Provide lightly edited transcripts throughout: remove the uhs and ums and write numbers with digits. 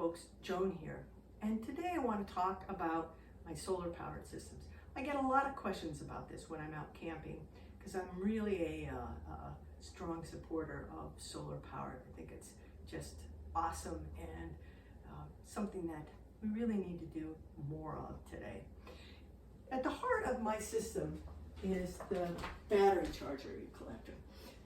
folks, Joan here, and today I want to talk about my solar powered systems. I get a lot of questions about this when I'm out camping because I'm really a strong supporter of solar power. I think it's just awesome and something that we really need to do more of today. At the heart of my system is the battery charger collector.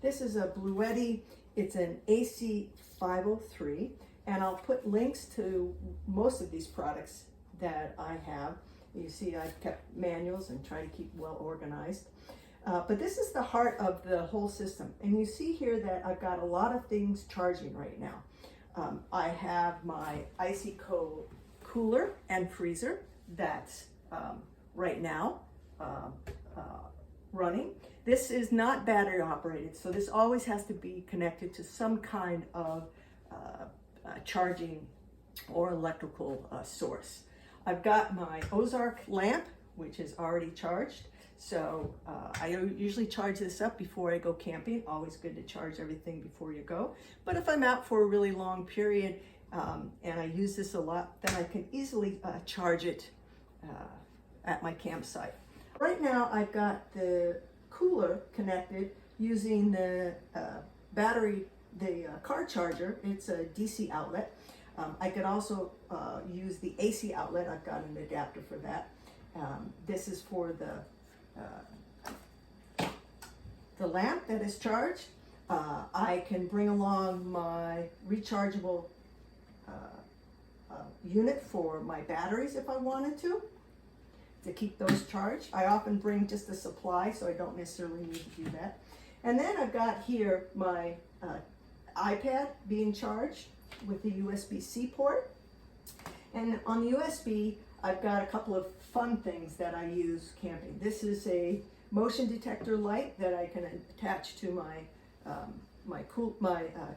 This is a Bluetti. It's an AC 503, and I'll put links to most of these products that I have. You see, I've kept manuals and try to keep well organized. But this is the heart of the whole system. And you see here that I've got a lot of things charging right now. I have my icy cold cooler and freezer that's right now running. This is not battery operated, so this always has to be connected to some kind of charging or electrical source. I've got my Ozark lamp, which is already charged. So I usually charge this up before I go camping. Always good to charge everything before you go. But if I'm out for a really long period and I use this a lot, then I can easily charge it at my campsite. Right now I've got the cooler connected using the battery, the car charger. It's a DC outlet. I could also use the AC outlet. I've got an adapter for that. This is for the lamp that is charged. I can bring along my rechargeable unit for my batteries if I wanted to keep those charged. I often bring just a supply, so I don't necessarily need to do that. And then I've got here my iPad being charged with the USB-C port. And on the USB, I've got a couple of fun things that I use camping. This is a motion detector light that I can attach to my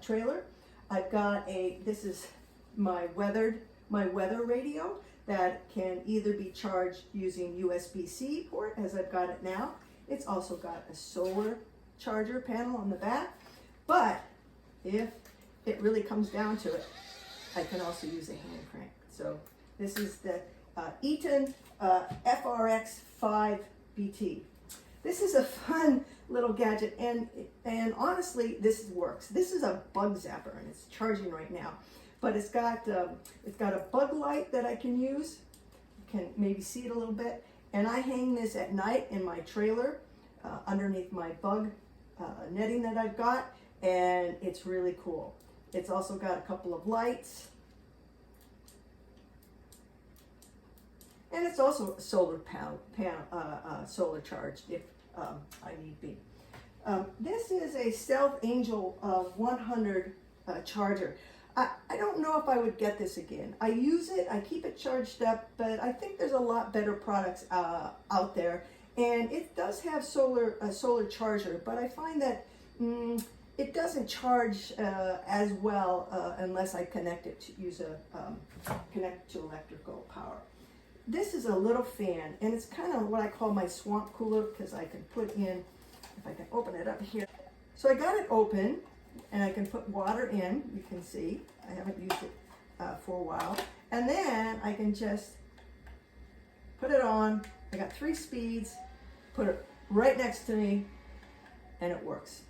trailer. I've got this is my weather radio that can either be charged using USB-C port, as I've got it now. It's also got a solar charger panel on the back, but if it really comes down to it, I can also use a hand crank. So this is the Eaton FRX 5BT. This is a fun little gadget, and honestly, this works. This is a bug zapper, and it's charging right now. But it's got a bug light that I can use. You can maybe see it a little bit. And I hang this at night in my trailer underneath my bug netting that I've got, and it's really cool. It's also got a couple of lights. And it's also solar solar charged if I need be. This is a Stealth Angel 100 charger. I don't know if I would get this again. I use it, I keep it charged up, but I think there's a lot better products out there. And it does have a solar charger, but I find that it doesn't charge as well unless I connect it to connect to electrical power. This is a little fan, and it's kind of what I call my swamp cooler, because I can put in, if I can open it up here. So I got it open, and I can put water in. You can see I haven't used it for a while. And then I can just put it on. I got 3 speeds, put it right next to me, and it works.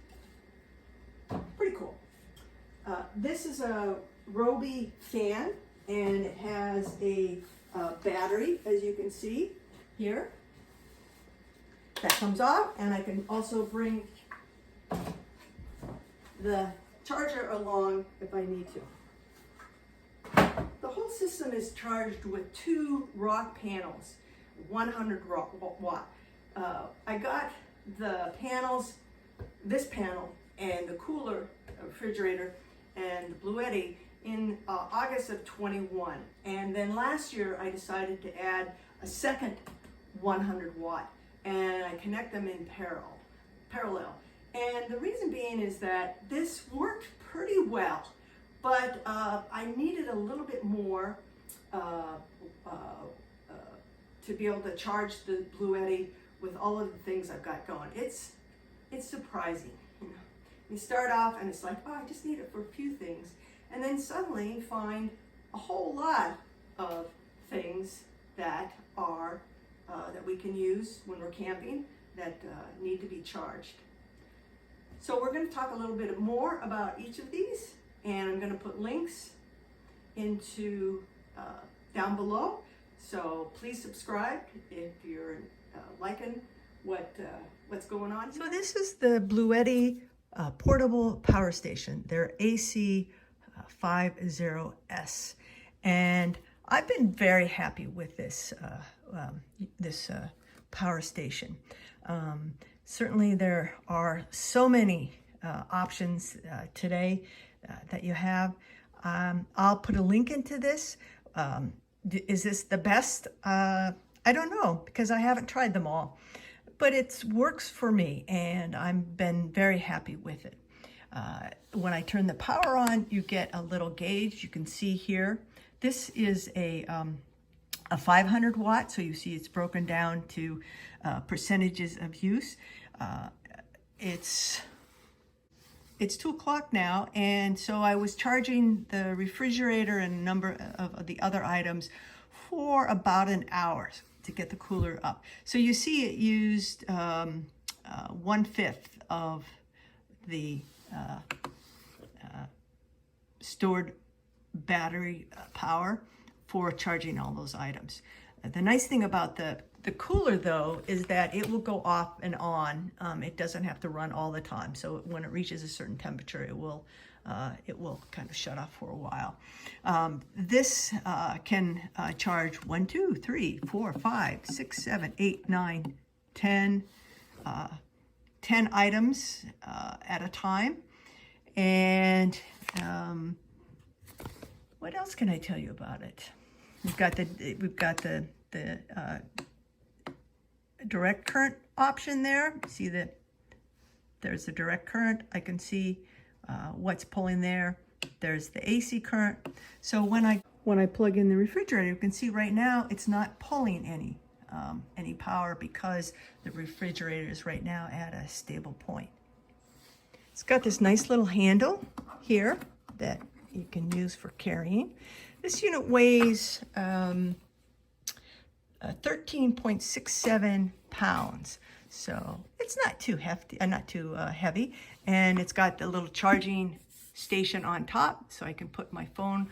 Pretty cool. This is a Roby fan, and it has a battery, as you can see here, that comes off, and I can also bring the charger along if I need to. The whole system is charged with 2 rock panels, 100 watt. I got the panels, this panel and the cooler refrigerator and the Bluetti in August of 21. And then last year I decided to add a second 100 watt, and I connect them in parallel. And the reason being is that this worked pretty well, but I needed a little bit more to be able to charge the Bluetti with all of the things I've got going. It's surprising. You start off and it's like, oh, I just need it for a few things. And then suddenly you find a a whole lot of things that are that we can use when we're camping that need to be charged. So we're going to talk a little bit more about each of these, and I'm going to put links into down below. So please subscribe if you're liking what's going on. So this is the Bluetti portable power station. They're AC 50S, and I've been very happy with this power station. Certainly there are so many options today that you have. I'll put a link into this. Is this the best? I don't know, because I haven't tried them all, but it works for me, and I've been very happy with it. When I turn the power on, you get a little gauge. You can see here, this is a 500 watt, so you see it's broken down to percentages of use. It's 2 o'clock now, and so I was charging the refrigerator and a number of the other items for about an hour to get the cooler up. So you see it used 1/5 of the stored battery power for charging all those items. The nice thing about the cooler, though, is that it will go off and on. It doesn't have to run all the time. So when it reaches a certain temperature, it will kind of shut off for a while. This can charge 1, 2, 3, 4, 5, 6, 7, 8, 9, 10 items at a time. And what else can I tell you about it? We've got the direct current option there. See that there's the direct current. I can see what's pulling there. There's the AC current. So when I plug in the refrigerator, you can see right now it's not pulling any power because the refrigerator is right now at a stable point. It's got this nice little handle here that you can use for carrying. This unit weighs 13.67 pounds, so it's not too hefty, not too heavy. And it's got the little charging station on top, so I can put my phone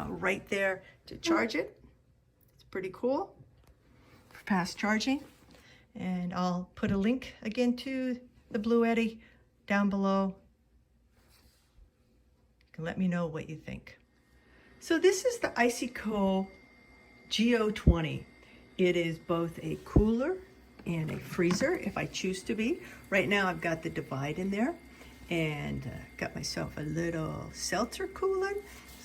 right there to charge it. It's pretty cool for fast charging. And I'll put a link again to the Bluetti down below. You can let me know what you think. So this is the Icyco Go20. It is both a cooler and a freezer if I choose to be. Right now I've got the divide in there, and got myself a little seltzer cooler.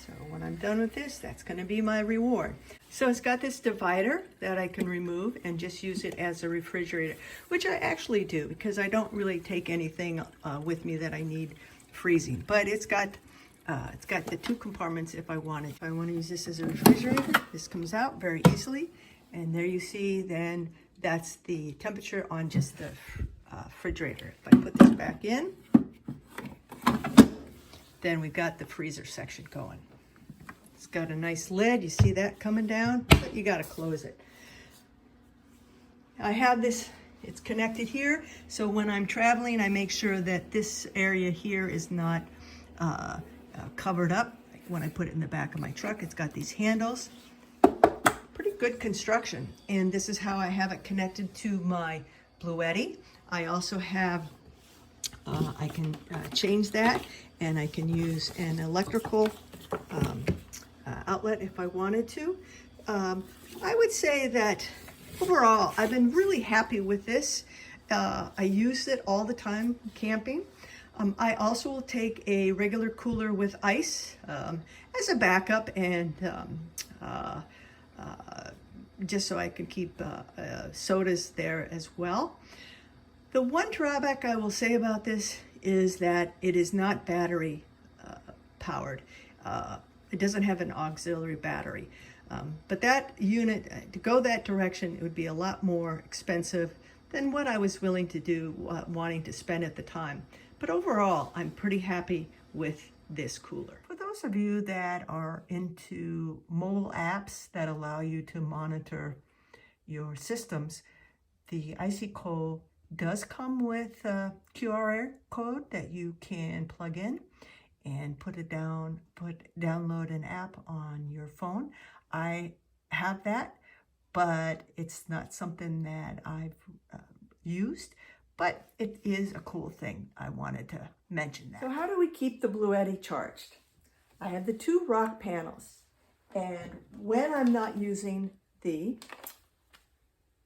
So when I'm done with this, that's gonna be my reward. So it's got this divider that I can remove and just use it as a refrigerator, which I actually do because I don't really take anything with me that I need freezing. But it's got the 2 compartments if I want it. If I want to use this as a refrigerator, this comes out very easily. And there you see, then that's the temperature on just the refrigerator. If I put this back in, then we've got the freezer section going. It's got a nice lid. You see that coming down, but you got to close it. I have this, it's connected here. So when I'm traveling, I make sure that this area here is not covered up. When I put it in the back of my truck, it's got these handles. Pretty good construction. And this is how I have it connected to my Bluetti. I also have, I can change that, and I can use an electrical outlet if I wanted to. I would say that overall, I've been really happy with this. I use it all the time camping. I also will take a regular cooler with ice as a backup, and just so I can keep sodas there as well. The one drawback I will say about this is that it is not battery powered. It doesn't have an auxiliary battery. But that unit, to go that direction, it would be a lot more expensive than what I was willing to do, wanting to spend at the time. But overall, I'm pretty happy with this cooler. For those those of you that are into mobile apps that allow you to monitor your systems, the IC does come with a QR code that you can plug in and download an app on your phone. I have that, but it's not something that I've used, but it is a cool thing. I wanted to mention that. So how do we keep the Bluetti charged? I have the 2 rock panels, and when I'm not using the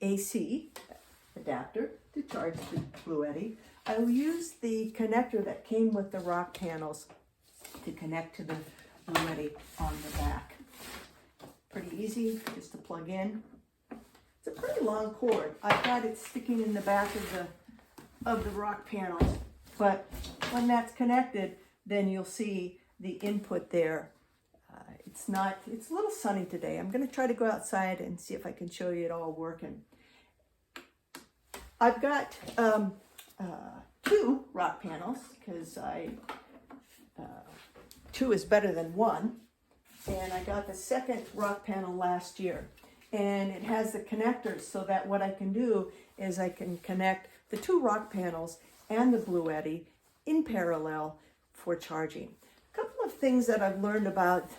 AC adapter to charge the Bluetti, I will use the connector that came with the rock panels to connect to the Bluetti on the back. Pretty easy, just to plug in. It's a pretty long cord. I've got it sticking in the back of the rock panels, but when that's connected, then you'll see the input there. It's a little sunny today. I'm going to try to go outside and see if I can show you it all working. I've got 2 rock panels because 2 is better than 1. And I got the second rock panel last year. And it has the connectors so that what I can do is I can connect the 2 rock panels and the Bluetti in parallel for charging. A couple of things that I've learned about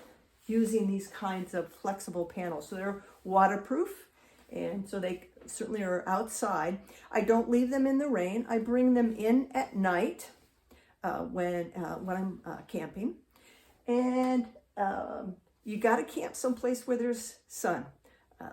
using these kinds of flexible panels. So they're waterproof, and so they certainly are outside. I don't leave them in the rain. I bring them in at night when I'm camping. And you got to camp someplace where there's sun.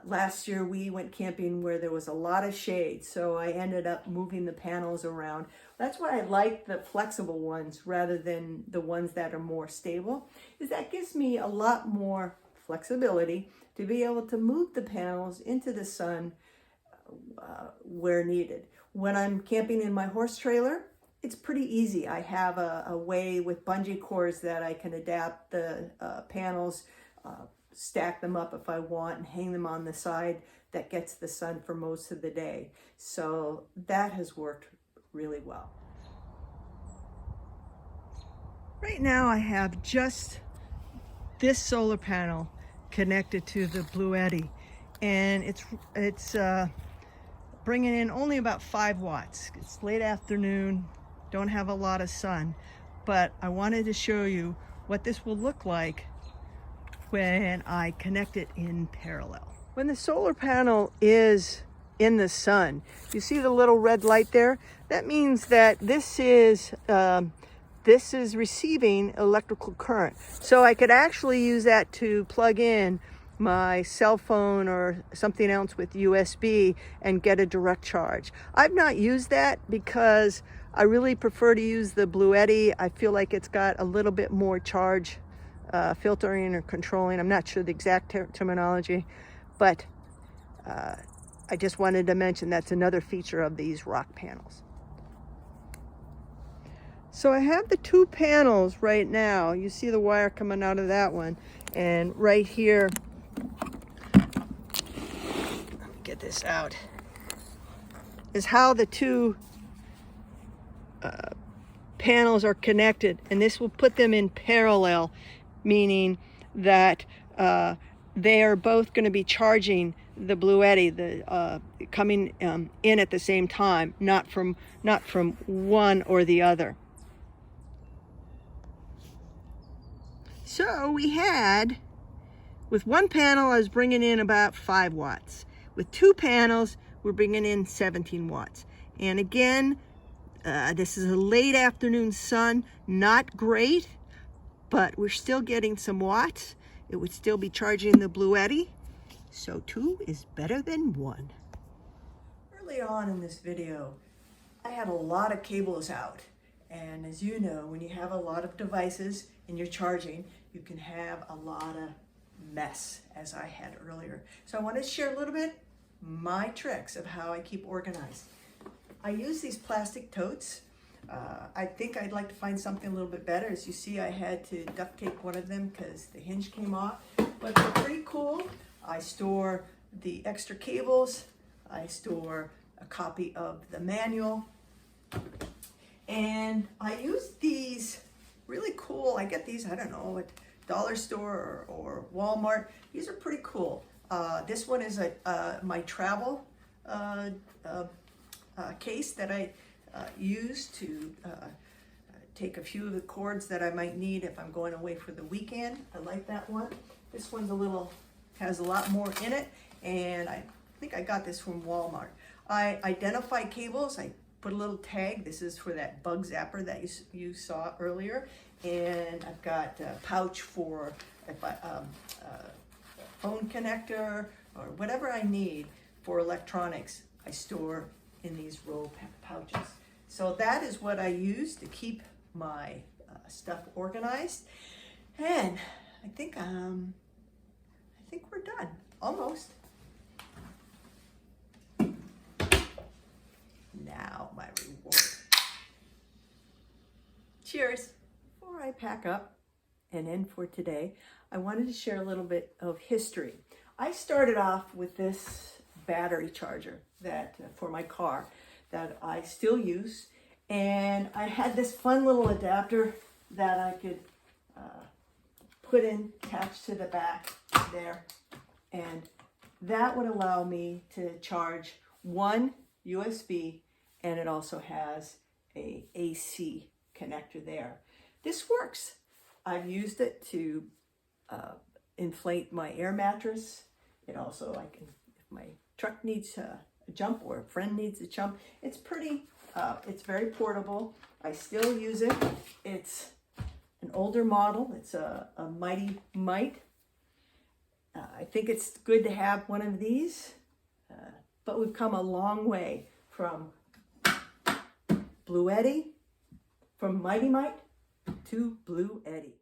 Last year we went camping where there was a lot of shade, so I ended up moving the panels around. That's why I like the flexible ones rather than the ones that are more stable, is that gives me a lot more flexibility to be able to move the panels into the sun where needed. When I'm camping in my horse trailer, it's pretty easy. I have a way with bungee cords that I can adapt the panels, stack them up if I want, and hang them on the side that gets the sun for most of the day. So that has worked really well. Right now I have just this solar panel connected to the Bluetti, and it's bringing in only about 5 watts. It's late afternoon, don't have a lot of sun, but I wanted to show you what this will look like when I connect it in parallel. When the solar panel is in the sun, you see the little red light there? That means that this is receiving electrical current. So I could actually use that to plug in my cell phone or something else with USB and get a direct charge. I've not used that because I really prefer to use the Bluetti. I feel like it's got a little bit more charge filtering or controlling. I'm not sure the exact terminology, but I just wanted to mention that's another feature of these rock panels. So I have the 2 panels right now. You see the wire coming out of that one, and right here, let me get this out, is how the 2 panels are connected, and this will put them in parallel, meaning that they are both going to be charging the Bluetti, coming in at the same time, not from one or the other. So we had, with 1 panel, I was bringing in about 5 watts. With 2 panels, we're bringing in 17 watts. And again, this is a late afternoon sun, not great, but we're still getting some watts. It would still be charging the Bluetti, so 2 is better than 1. Early on in this video, I had a lot of cables out. And as you know, when you have a lot of devices and you're charging, you can have a lot of mess, as I had earlier. So I want to share a little bit my tricks of how I keep organized. I use these plastic totes. I think I'd like to find something a little bit better. As you see, I had to duct tape one of them because the hinge came off, but they're pretty cool. I store the extra cables. I store a copy of the manual. And I use these really cool, I get these, I don't know, at dollar store or Walmart. These are pretty cool. This one is my travel case that I use to take a few of the cords that I might need if I'm going away for the weekend. I like that one. This one's has a lot more in it, and I think I got this from Walmart. I identify cables. I put a little tag. This is for that bug zapper that you saw earlier. And I've got a pouch for if I, phone connector or whatever I need for electronics. I store in these roll pouches. So that is what I use to keep my stuff organized. And I think we're done, almost. Now my reward. Cheers. Before I pack up and end for today, I wanted to share a little bit of history. I started off with this battery charger that for my car that I still use, and I had this fun little adapter that I could put in, attached to the back there, and that would allow me to charge one USB, and it also has a AC connector there. This works. I've used it to inflate my air mattress. It also, if my truck needs a jump or a friend needs a jump, it's very portable. I still use it. It's an older model. It's a Mighty Mite. I think it's good to have one of these, but we've come a long way from Bluetti, from Mighty Mite to Bluetti.